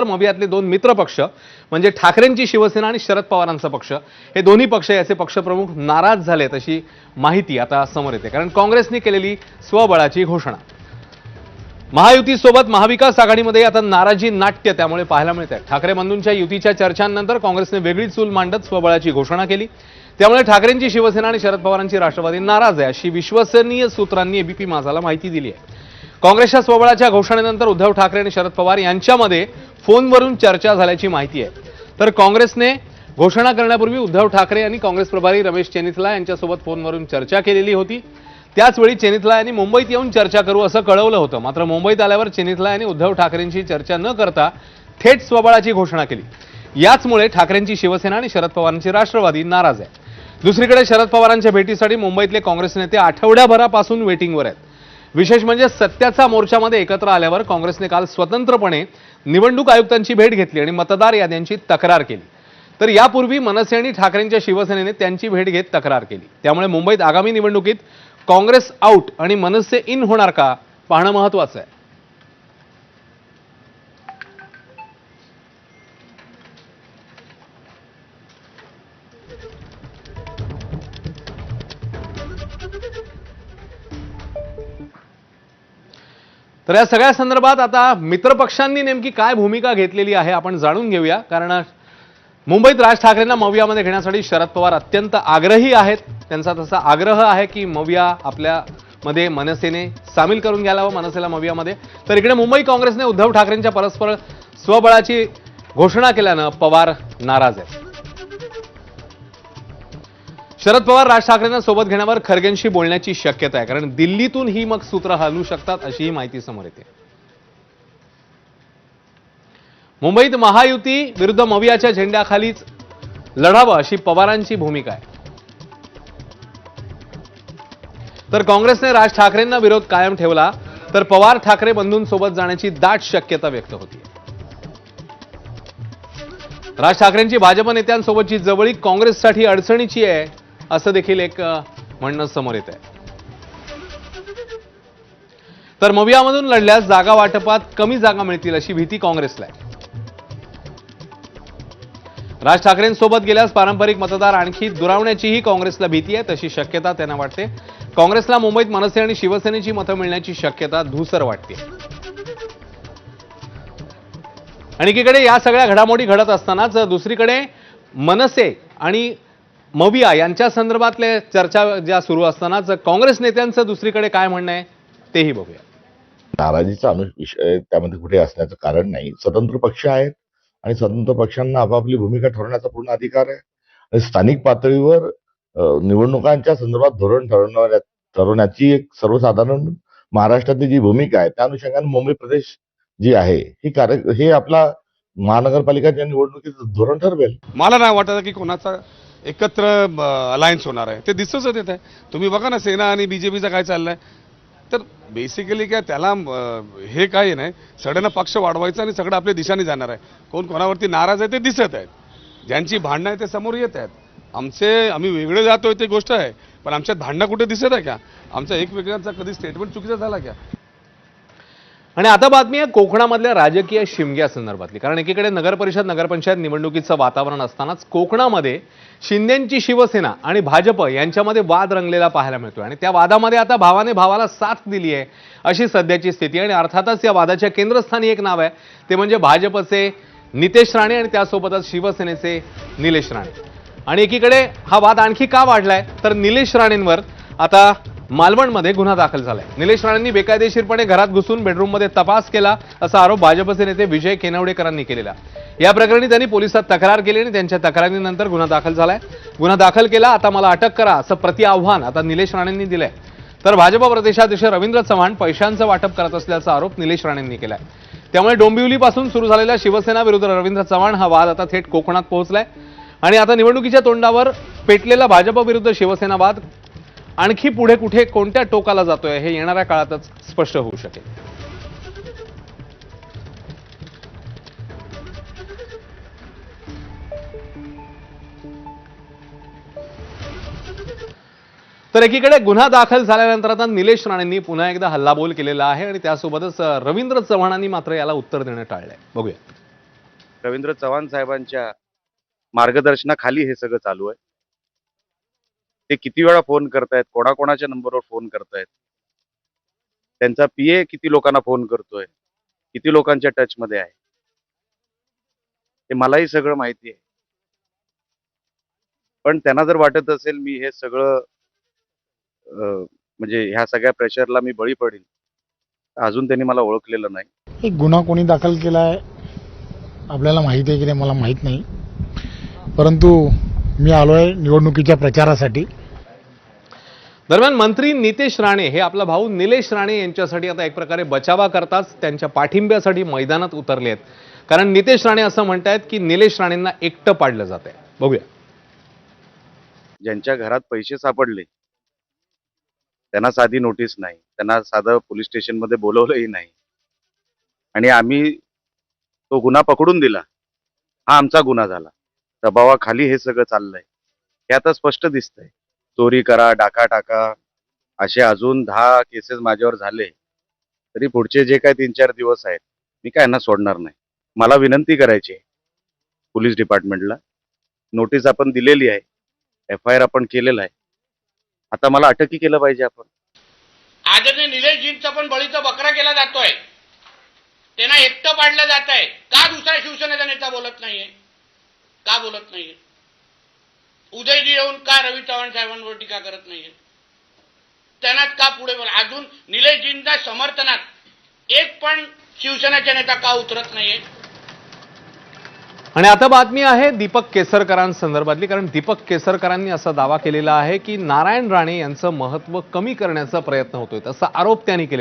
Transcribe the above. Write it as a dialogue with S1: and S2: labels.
S1: मवियातले दोन मित्र पक्ष म्हणजे ठाकरेंची शिवसेना आणि शरद पवारांचा पक्ष हे दोन्ही पक्ष याचे पक्षप्रमुख नाराज झालेत अशी माहिती आता समोर येते। कारण काँग्रेसने केलेली स्वबळाची घोषणा, महायुतीसोबत महाविकास आघाडीमध्ये आता नाराजी नाट्य त्यामुळे पाहायला मिळत आहे। ठाकरे बंधूंच्या युतीच्या चर्चांनंतर काँग्रेसने वेगळी चूल मांडत स्वबळाची घोषणा केली। त्यामुळे ठाकरेंची शिवसेना आणि शरद पवारांची राष्ट्रवादी नाराज आहे अशी विश्वसनीय सूत्रांनी एबीपी माझाला माहिती दिली आहे। काँग्रेसच्या स्वबळाच्या घोषणेनंतर उद्धव ठाकरे आणि शरद पवार यांच्यामध्ये फोनवरून चर्चा झाल्याची माहिती आहे। तर काँग्रेसने घोषणा करण्यापूर्वी उद्धव ठाकरे यांनी काँग्रेस प्रभारी रमेश चेनिथला यांच्यासोबत फोनवरून चर्चा केलेली होती। त्याचवेळी चेनिथला यांनी मुंबईत येऊन चर्चा करू असं कळवलं होतं। मात्र मुंबईत आल्यावर चेनिथला यांनी उद्धव ठाकरेंची चर्चा न करता थेट स्वबळाची घोषणा केली। याचमुळे ठाकरेंची शिवसेना आणि शरद पवारांची राष्ट्रवादी नाराज आहे। दुसरीकडे शरद पवारांच्या भेटीसाठी मुंबईतले काँग्रेस नेते आठवड्याभरापासून वेटिंगवर आहेत। विशेष म्हणजे सत्याचा मोर्चामध्ये एकत्र आल्यावर काँग्रेसने काल स्वतंत्रपणे निवडणूक आयुक्तांची भेट घेतली आणि मतदार याद्यांची तक्रार केली। तर यापूर्वी मनसे आणि ठाकरेंच्या शिवसेनेने त्यांची भेट घेत तक्रार केली। त्यामुळे मुंबईत आगामी निवडणुकीत काँग्रेस आउट आणि मनसे इन होणार का पाहणं महत्त्वाचं आहे। तर या सगळ्या संदर्भात आता मित्रपक्षांनी नेमकी काय भूमिका घेतलेली आहे आपण जाणून घेऊया। कारण मुंबईत राज ठाकरेंना मवियामध्ये घेण्यासाठी शरद पवार अत्यंत आग्रही आहेत। त्यांचा तसा आग्रह आहे की मविया आपल्यामध्ये मनसेने सामील करून घ्यायला हवं, मनसेला मवियामध्ये। तर इकडे मुंबई काँग्रेसने उद्धव ठाकरेंच्या परस्पर स्वबळाची घोषणा केल्यानं पवार नाराज आहेत। शरद पवार राज ठाकरेंना सोबत घेण्यावर खरगेंशी बोलण्याची शक्यता आहे। कारण दिल्लीतून ही मग सूत्र हलू शकतात अशी माहिती समोर येते। मुंबईत महायुती विरुद्ध मवियाच्या झेंड्याखालीच लढावं अशी पवारांची भूमिका आहे। तर काँग्रेसने राज ठाकरेंना विरोध कायम ठेवला तर पवार ठाकरे बंधूंसोबत जाण्याची दाट शक्यता व्यक्त होती। राज ठाकरेंची भाजप नेत्यांसोबतची जवळीक काँग्रेससाठी अडचणीची आहे असं देखील एक म्हणणं समोर येत आहे। तर मवियामधून लढल्यास जागा वाटपात कमी जागा मिळतील अशी भीती काँग्रेसला आहे। राज ठाकरेंसोबत गेल्यास पारंपरिक मतदार आणखी दुरावण्याचीही काँग्रेसला भीती आहे, तशी शक्यता त्यांना वाटते। काँग्रेसला मुंबईत मनसे आणि शिवसेनेची मतं मिळण्याची शक्यता धूसर वाटते। आणि एकीकडे या सगळ्या घडामोडी घडत असतानाच दुसरीकडे मनसे आणि मविया यांच्या संदर्भातले चर्चा ज्या सुरू असतानाच काँग्रेस नेत्यांचं दुसरीकडे काय म्हणणं आहे तेही बघूया।
S2: नाराजीचा विषय त्यामध्ये कुठे असण्याचं कारण नाही। स्वतंत्र पक्ष आहेत आणि स्वतंत्र पक्षांना आपापली भूमिका ठरवण्याचा पूर्ण अधिकार आहे। आणि स्थानिक पातळीवर निवडणुकांच्या संदर्भात धोरण ठरवण्याची एक सर्वसाधारण महाराष्ट्रातली जी भूमिका आहे त्या अनुषंगाने मुंबई प्रदेश जी आहे हे आपला महानगरपालिकाच्या निवडणुकीचं धोरण ठरवेल।
S3: मला नाही वाटत की कोणाचा एकत्र अलायन्स होणार आहे, ते दिसूच येत आहे। तुम्ही बघा ना सेना आणि बीजेपीचा काय चाललंय। तर बेसिकली काय त्याला हे काही नाही, सगळ्यांना पक्ष वाढवायचा आणि सगळं आपल्या दिशेने जाणार आहे। कोण कोणावरती नाराज आहे ते दिसत आहेत, ज्यांची भांडणं आहे ते समोर येत आहेत। आम्ही वेगळे जातोय ते गोष्ट आहे, पण आमच्यात भांडणं कुठे दिसत आहे का? आमचा एकमेकांचा कधी स्टेटमेंट चुकीचा झाला का?
S1: आणि आता बातमी आहे कोकणामधल्या राजकीय शिमग्या संदर्भातली। कारण एकीकडे नगरपरिषद नगरपंचायत निवडणुकीचं वातावरण असतानाच कोकणामध्ये शिंदेंची शिवसेना आणि भाजप यांच्यामध्ये वाद रंगलेला पाहायला मिळतोय। आणि त्या वादामध्ये आता भावाने भावाला साथ दिली आहे अशी सध्याची स्थिती। आणि अर्थातच या वादाच्या केंद्रस्थानी एक नाव आहे, ते म्हणजे भाजपचे नितेश राणे आणि त्यासोबतच शिवसेनेचे निलेश राणे। आणि एकीकडे हा वाद आणखी का वाढलाय तर निलेश राणेंवर आता मालवणमध्ये गुन्हा दाखल झालाय। निलेश राणेंनी बेकायदेशीरपणे घरात घुसून बेडरूममध्ये तपास केला असा आरोप भाजपचे नेते विजय केनवडेकरांनी केलेला। या प्रकरणी त्यांनी पोलिसात तक्रार केली आणि त्यांच्या तक्रारीनंतर गुन्हा दाखल झालाय। गुन्हा दाखल केला, आता मला अटक करा असं प्रतिआव्हान आता निलेश राणेंनी दिलंय। तर भाजप प्रदेशाध्यक्ष रवींद्र चव्हाण पैशांचं वाटप करत असल्याचा आरोप निलेश राणेंनी केलाय। त्यामुळे डोंबिवलीपासून सुरू झालेल्या शिवसेना विरुद्ध रवींद्र चव्हाण हा वाद आता थेट कोकणात पोहोचलाय। आणि आता निवडणुकीच्या तोंडावर पेटलेला भाजप विरुद्ध शिवसेना वाद आणखी पुढे कुठे कोणत्या टोकाला जातोय हे येणाऱ्या काळातच स्पष्ट होऊ शकेल। तर एकीकडे गुन्हा दाखल झाल्यानंतर आता निलेश राणेंनी पुन्हा एकदा हल्लाबोल केलेला आहे आणि त्यासोबतच रवींद्र चव्हाणांनी मात्र याला उत्तर देणं टाळलंय। बघूया।
S4: रवींद्र चव्हाण साहेबांच्या मार्गदर्शनाखाली हे सगळं चालू आहे. ते किती वेळा फोन करतायत, कोणाकोणाच्या नंबरवर फोन करतायत, त्यांचा पीए किती लोकांना फोन करतोय, किती लोकांच्या टचमध्ये आहे, हे मलाही सगळं माहिती आहे. पण त्यांना जर वाटत असेल मी हे सगळं म्हणजे ह्या सगळ्या प्रेशरला मी बळी पडेन, तर अजून त्यांनी मला ओळखलेलं नाही.
S5: एक गुन्हा कोणी दाखल केला आहे आपल्याला माहिती आहे की नाही मला माहीत नाही, परंतु मी आलो आहे निवडणुकीच्या प्रचारासाठी.
S1: दरम्यान मंत्री नितेश राणे हे आपला भाऊ निलेश राणे यांच्यासाठी आता एक प्रकारे बचावा करताच त्यांच्या पाठिंब्यासाठी मैदानात उतरले आहेत. कारण नितेश राणे असं म्हणतायत की निलेश राणेंना एकटं पाडलं जात आहे. बघूया.
S4: ज्यांच्या घरात पैसे सापडले त्यांना साधी नोटीस नाही, त्यांना साधं पोलीस स्टेशनमध्ये बोलवलंही नाही, आणि आम्ही तो गुन्हा पकडून दिला. हा आमचा गुन्हा झाला. दबावाखाली हे सगळं चाललंय हे आता स्पष्ट दिसतंय. चोरी करा, डाका टाका, असे अजून 10 केसेस माझ्यावर झाले तरी पुढचे जे काय 3-4 दिवस आहेत मी काय यांना सोडणार नाही. मला विनंती करायची आहे पोलीस डिपार्टमेंटला, नोटीस आपण दिलेली आहे, FIR आपण केलेला आहे, आता मला अटकही केलं पाहिजे. आपण
S6: आदरणीय निलेशजींचा पण बळीचा बकरा केला जातोय, त्यांना एकटं पाडलं जात आहे. का दुसरा शिवसेनेचा नेता बोलत नाहीये? का बोलत नाहीये? उदयजी येऊन का रवी चव्हाण साहेबांवर टीका करत नाहीये? त्यांनाच का पुढे बोला? अजून निलेशजींच्या समर्थनात एक पण शिवसेनेचा नेता का उतरत नाहीये?
S1: आणि आता बातमी आहे दीपक केसरकरांसंदर्भातली. कारण दीपक केसरकरांनी असा दावा केलेला आहे की नारायण राणे यांचं महत्त्व कमी करण्याचा प्रयत्न होतोय, असा आरोप त्यांनी केला.